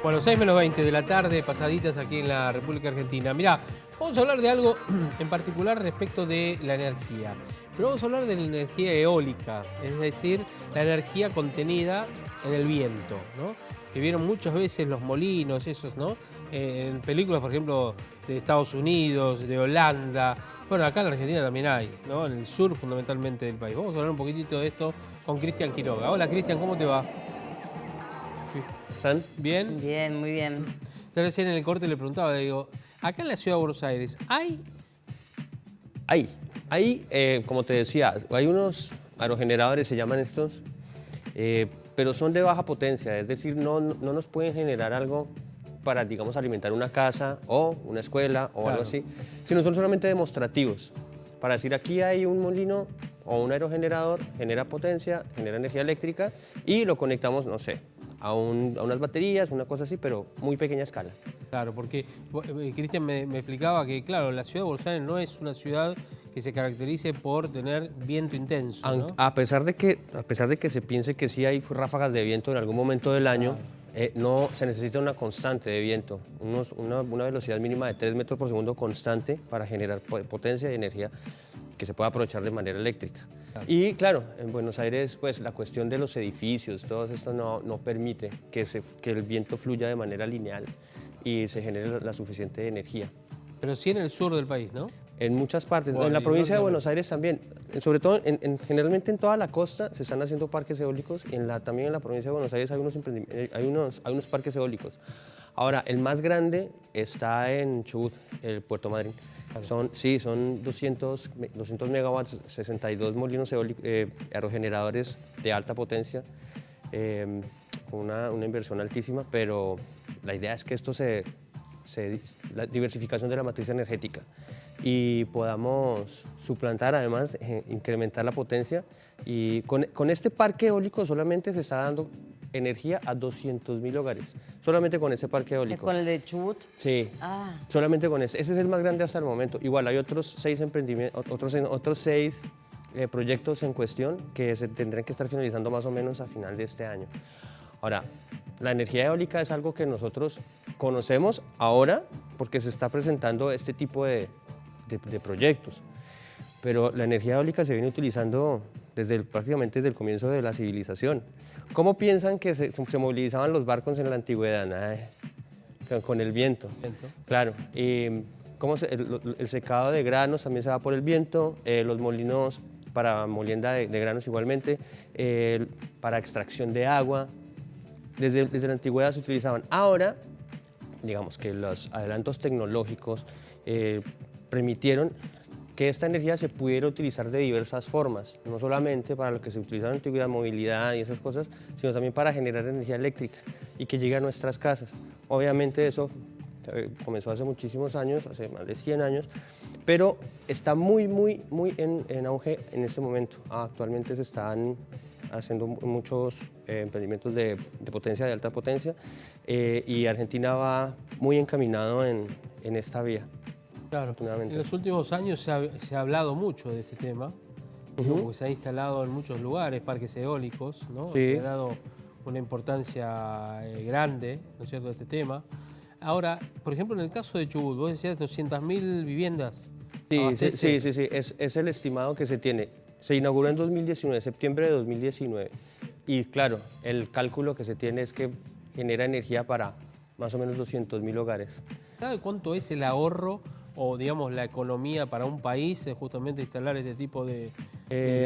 Bueno, 6 menos 20 de la tarde, pasaditas aquí en la República Argentina. Mirá, vamos a hablar de algo en particular respecto de la energía. Pero vamos a hablar de la energía eólica, es decir, la energía contenida en el viento, ¿no? Que vieron muchas veces los molinos, esos, ¿no? En películas, por ejemplo, de Estados Unidos, de Holanda. Bueno, acá en la Argentina también hay, ¿no? En el sur fundamentalmente del país. Vamos a hablar un poquitito de esto con Cristian Quiroga. Hola, Cristian, ¿cómo te va? ¿Están? ¿Bien? Bien, muy bien. Yo recién en el corte le preguntaba, le digo, acá en la ciudad de Buenos Aires, ¿hay? Como te decía, hay unos aerogeneradores, se llaman estos, pero son de baja potencia, es decir, no nos pueden generar algo para, digamos, alimentar una casa o una escuela o algo así, sino son solamente demostrativos. Para decir, aquí hay un molino o un aerogenerador, genera potencia, genera energía eléctrica y lo conectamos, no sé, a unas baterías, una cosa así, pero muy pequeña escala. Claro, porque Cristian me explicaba que, claro, la ciudad de Buenos Aires no es una ciudad que se caracterice por tener viento intenso, ¿no? A pesar de que se piense que sí hay ráfagas de viento en algún momento del año, no se necesita una constante de viento, una velocidad mínima de 3 metros por segundo constante para generar potencia y energía que se pueda aprovechar de manera eléctrica. Claro. Y claro, en Buenos Aires, pues la cuestión de los edificios, todo esto no permite que el viento fluya de manera lineal y se genere la suficiente energía. Pero sí en el sur del país, ¿no? En muchas partes, en la provincia de Buenos Aires también, sobre todo generalmente en toda la costa se están haciendo parques eólicos y también en la provincia de Buenos Aires hay unos parques eólicos. Ahora, el más grande está en Chubut, el Puerto Madryn. Son 200 megawatts, 62 molinos aerogeneradores de alta potencia, con una inversión altísima, pero la idea es que esto la diversificación de la matriz energética y podamos suplantar, además, incrementar la potencia. Y con este parque eólico solamente se está dando energía a 200.000 hogares, solamente con ese parque eólico. ¿Con el de Chubut? Sí, solamente con ese. Ese es el más grande hasta el momento. Igual hay otros 6 emprendimientos, otros 6 proyectos en cuestión que se tendrán que estar finalizando más o menos a final de este año. Ahora, la energía eólica es algo que nosotros conocemos ahora porque se está presentando este tipo de proyectos, pero la energía eólica se viene utilizando prácticamente desde el comienzo de la civilización. ¿Cómo piensan que se movilizaban los barcos en la antigüedad? Con el viento. Claro. Y el secado de granos también se va por el viento, los molinos para molienda de granos igualmente, para extracción de agua. Desde la antigüedad se utilizaban. Ahora, digamos que los adelantos tecnológicos permitieron que esta energía se pudiera utilizar de diversas formas, no solamente para lo que se utilizaba en la antigüedad, movilidad y esas cosas, sino también para generar energía eléctrica y que llegue a nuestras casas. Obviamente eso comenzó hace muchísimos años, hace más de 100 años, pero está muy en auge en este momento. Actualmente se están haciendo muchos emprendimientos de potencia, de alta potencia, y Argentina va muy encaminado en esta vía. Claro, en los últimos años se ha hablado mucho de este tema, porque se ha instalado en muchos lugares parques eólicos, ¿no? Sí. Se ha dado una importancia grande, ¿no es cierto?, de este tema. Ahora, por ejemplo, en el caso de Chubut, vos decías 200.000 viviendas. Sí, es el estimado que se tiene. Se inauguró en 2019, septiembre de 2019, y claro, el cálculo que se tiene es que genera energía para más o menos 200.000 hogares. ¿Sabe cuánto es el ahorro o, digamos, la economía para un país justamente instalar este tipo de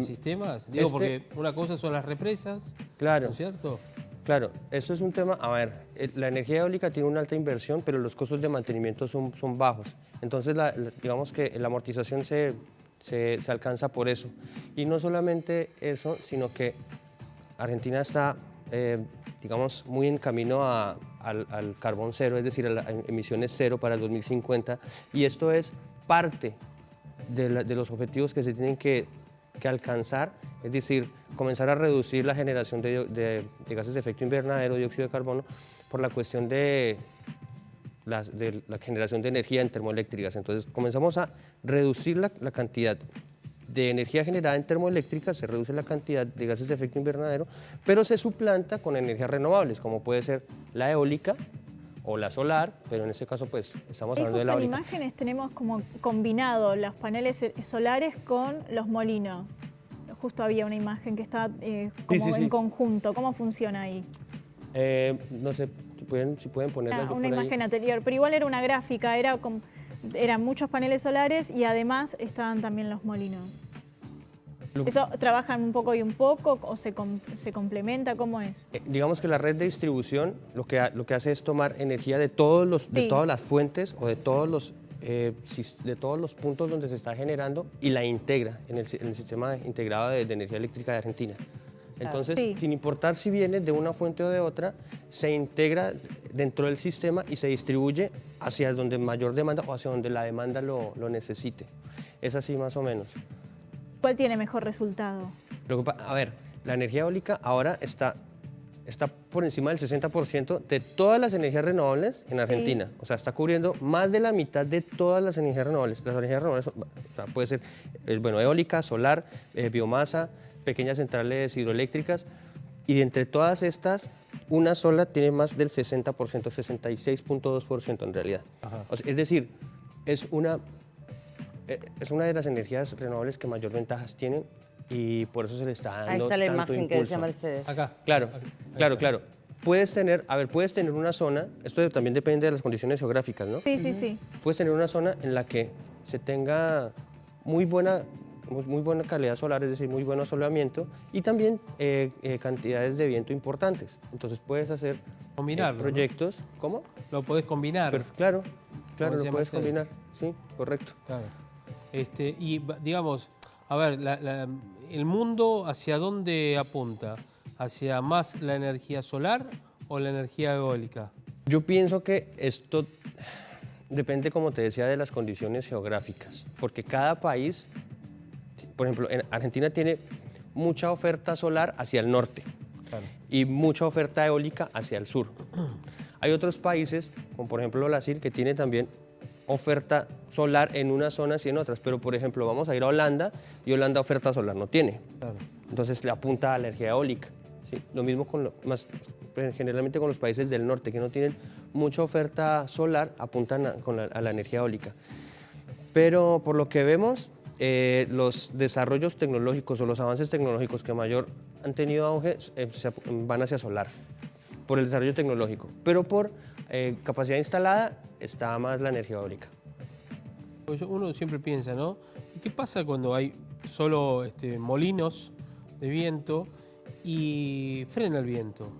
sistemas? Digo, porque una cosa son las represas, claro, ¿no es cierto? Claro, esto es un tema, a ver, la energía eólica tiene una alta inversión, pero los costos de mantenimiento son bajos. Entonces, digamos que la amortización se alcanza por eso. Y no solamente eso, sino que Argentina está, digamos, muy en camino al carbón cero, es decir, a las emisiones cero para el 2050. Y esto es parte de los objetivos que se tienen que alcanzar, es decir, comenzar a reducir la generación de gases de efecto invernadero, dióxido de carbono, por la cuestión de la generación de energía en termoeléctricas. Entonces, comenzamos a reducir la cantidad de energía generada en termoeléctrica, se reduce la cantidad de gases de efecto invernadero, pero se suplanta con energías renovables, como puede ser la eólica o la solar, pero en este caso pues estamos hablando de la Justo en eólica. imágenes tenemos como combinado los paneles solares con los molinos. Justo había una imagen que está como en conjunto. ¿Cómo funciona ahí? No sé, si pueden ponerla Una imagen anterior, pero igual era una gráfica, eran muchos paneles solares y además estaban también los molinos. ¿Eso trabajan un poco y un poco o se complementa? ¿Cómo es? Digamos que la red de distribución lo que hace es tomar energía de todas las fuentes o de todos los puntos donde se está generando y la integra en el sistema integrado de energía eléctrica de Argentina. Entonces, sin importar si viene de una fuente o de otra, se integra dentro del sistema y se distribuye hacia donde mayor demanda o hacia donde la demanda lo necesite. Es así más o menos. ¿Cuál tiene mejor resultado? A ver, la energía eólica ahora está por encima del 60% de todas las energías renovables en Argentina. O sea, está cubriendo más de la mitad de todas las energías renovables. Las energías renovables puede ser eólica, solar, biomasa, pequeñas centrales hidroeléctricas, y de entre todas estas, una sola tiene más del 60%, 66.2% en realidad. O sea, es decir, es una de las energías renovables que mayor ventajas tienen y por eso se le está dando Ahí está la tanto imagen impulso. que decía Mercedes. Acá. Claro. Puedes tener una zona, esto también depende de las condiciones geográficas, ¿no? Sí. Puedes tener una zona en la que se tenga muy buena calidad solar, es decir, muy buen asoleamiento y también cantidades de viento importantes. Entonces puedes hacer Combinarlo, proyectos. ¿no? ¿Cómo? Lo podés combinar. Claro, Como lo decía puedes Mercedes. combinar. Sí, correcto. Claro. Y digamos, a ver, ¿el mundo hacia dónde apunta? ¿Hacia más la energía solar o la energía eólica? Yo pienso que esto depende, como te decía, de las condiciones geográficas, porque cada país, por ejemplo, en Argentina tiene mucha oferta solar hacia el norte y mucha oferta eólica hacia el sur. Hay otros países, como por ejemplo Brasil, que tiene también oferta solar en unas zonas y en otras, pero por ejemplo vamos a ir a Holanda y Holanda oferta solar no tiene. Entonces le apunta a la energía eólica. ¿Sí? Lo mismo generalmente con los países del norte que no tienen mucha oferta solar, apuntan a la energía eólica. Pero por lo que vemos, los desarrollos tecnológicos o los avances tecnológicos que mayor han tenido auge van hacia solar, por el desarrollo tecnológico, pero por capacidad instalada está más la energía eólica. Uno siempre piensa, ¿no? ¿Qué pasa cuando hay solo molinos de viento y frena el viento?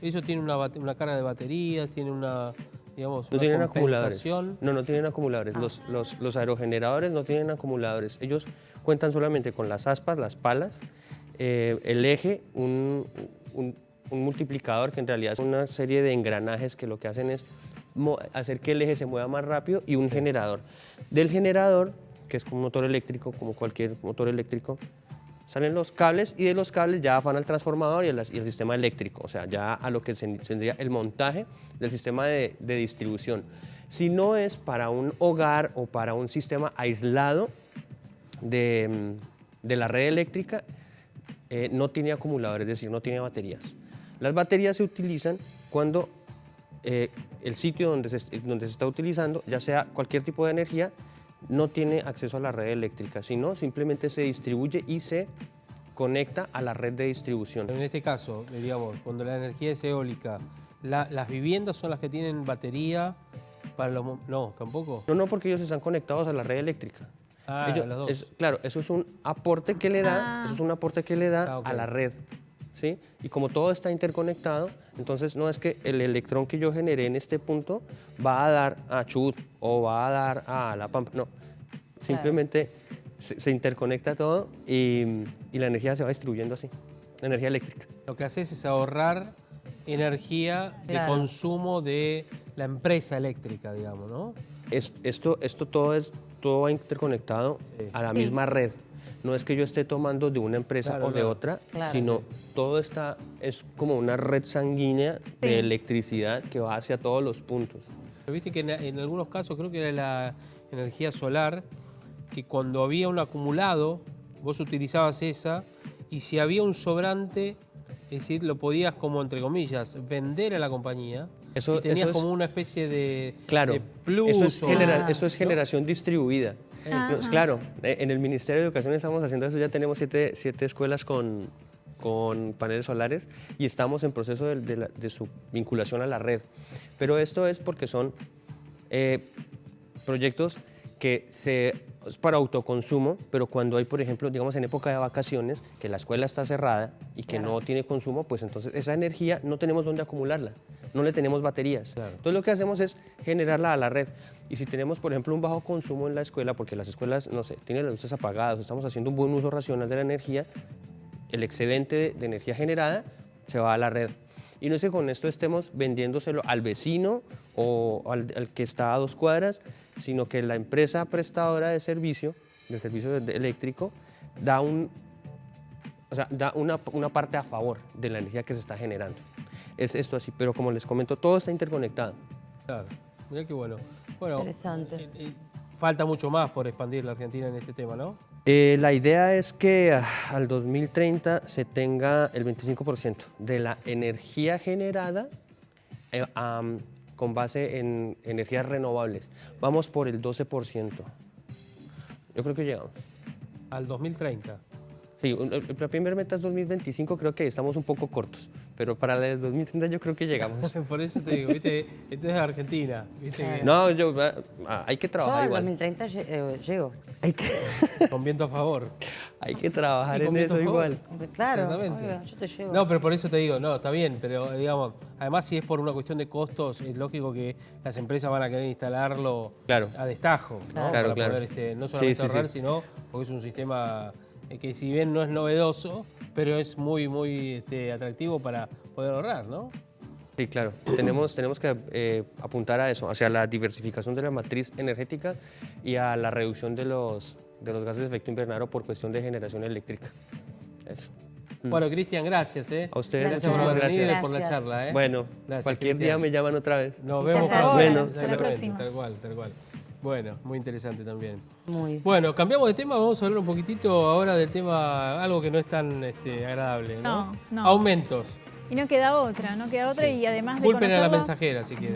Ellos tienen una carga de baterías, tienen una, digamos, No una tienen acumuladores. compensación. No tienen acumuladores. Los aerogeneradores no tienen acumuladores. Ellos cuentan solamente con las aspas, las palas, el eje, un multiplicador que en realidad es una serie de engranajes que lo que hacen es hacer que el eje se mueva más rápido, y un generador. Del generador, que es como un motor eléctrico, como cualquier motor eléctrico, salen los cables y de los cables ya van al transformador y al sistema eléctrico, o sea, ya a lo que tendría el montaje del sistema de distribución. Si no es para un hogar o para un sistema aislado de la red eléctrica, no tiene acumuladores, es decir, no tiene baterías. Las baterías se utilizan cuando el sitio donde se está utilizando, ya sea cualquier tipo de energía, no tiene acceso a la red eléctrica, sino simplemente se distribuye y se conecta a la red de distribución. En este caso, digamos, cuando la energía es eólica, ¿las viviendas son las que tienen batería para los... No, tampoco? No, porque ellos están conectados a la red eléctrica. Las dos. Claro, eso es un aporte que le da, a la red, ¿sí? Y como todo está interconectado, entonces no es que el electrón que yo generé en este punto va a dar a Chubut o va a dar a La Pampa, no. Simplemente se interconecta todo y la energía se va distribuyendo así, la energía eléctrica. Lo que haces es ahorrar energía de consumo de la empresa eléctrica, digamos, ¿no? Esto todo va interconectado a la misma red. No es que yo esté tomando de una empresa o de otra, sino todo es como una red sanguínea de electricidad que va hacia todos los puntos. Pero viste que en algunos casos, creo que era la energía solar, que cuando había un acumulado vos utilizabas esa y si había un sobrante, es decir, lo podías como, entre comillas, vender a la compañía. Eso- y tenías eso es- como una especie de, Claro, de plus. eso es generación distribuida. Ajá. Claro, en el Ministerio de Educación estamos haciendo eso, ya tenemos siete escuelas con paneles solares y estamos en proceso de su vinculación a la red. Pero esto es porque son proyectos que es para autoconsumo, pero cuando hay, por ejemplo, digamos en época de vacaciones, que la escuela está cerrada y que no tiene consumo, pues entonces esa energía no tenemos dónde acumularla, no le tenemos baterías. Claro. Entonces lo que hacemos es generarla a la red. Y si tenemos, por ejemplo, un bajo consumo en la escuela, porque las escuelas, no sé, tienen las luces apagadas, estamos haciendo un buen uso racional de la energía, el excedente de energía generada se va a la red. Y no es que con esto estemos vendiéndoselo al vecino o al que está a 2 cuadras, sino que la empresa prestadora de servicio eléctrico, da una parte a favor de la energía que se está generando. Es esto así, pero como les comento, todo está interconectado. Claro, mirá qué bueno. Bueno, Interesante. Falta mucho más por expandir la Argentina en este tema, ¿no? La idea es que al 2030 se tenga el 25% de la energía generada con base en energías renovables. Vamos por el 12%. Yo creo que llegamos. Al 2030. Sí, la primera meta es 2025, creo que estamos un poco cortos, pero para el 2030 yo creo que llegamos. Por eso te digo, ¿viste? Esto es Argentina. ¿Viste? No, hay que Yo trabajar al igual. 2030 llego. Con viento a favor. Hay que trabajar Y con en viento eso a favor. igual. Claro, Exactamente. obvio, yo te llevo. No, pero por eso te digo, no, está bien, pero digamos, además si es por una cuestión de costos, es lógico que las empresas van a querer instalarlo Claro. a destajo, ¿no? Claro, Para claro. poder no solamente Sí, sí, ahorrar, sí. sino porque es un sistema que si bien no es novedoso, pero es muy, muy atractivo para poder ahorrar, ¿no? Sí, claro. tenemos que apuntar a eso, hacia la diversificación de la matriz energética y a la reducción de los gases de efecto invernadero por cuestión de generación eléctrica. Eso. Bueno, Cristian, gracias, ¿eh? A ustedes, Gracias por muchísimas haber venido y gracias. por la charla, ¿eh? Bueno, Gracias, cualquier Cristian. día me llaman otra vez. Nos Muchas vemos gracias. pronto. Bueno. Hasta la Exactamente, próxima. tal cual, tal cual. Bueno, muy interesante también. Muy. Bueno, cambiamos de tema, vamos a hablar un poquitito ahora del tema, algo que no es tan agradable, ¿no? No, no. Aumentos. Y no queda otra y además de Culpen a la conocerlo, mensajera si quieren.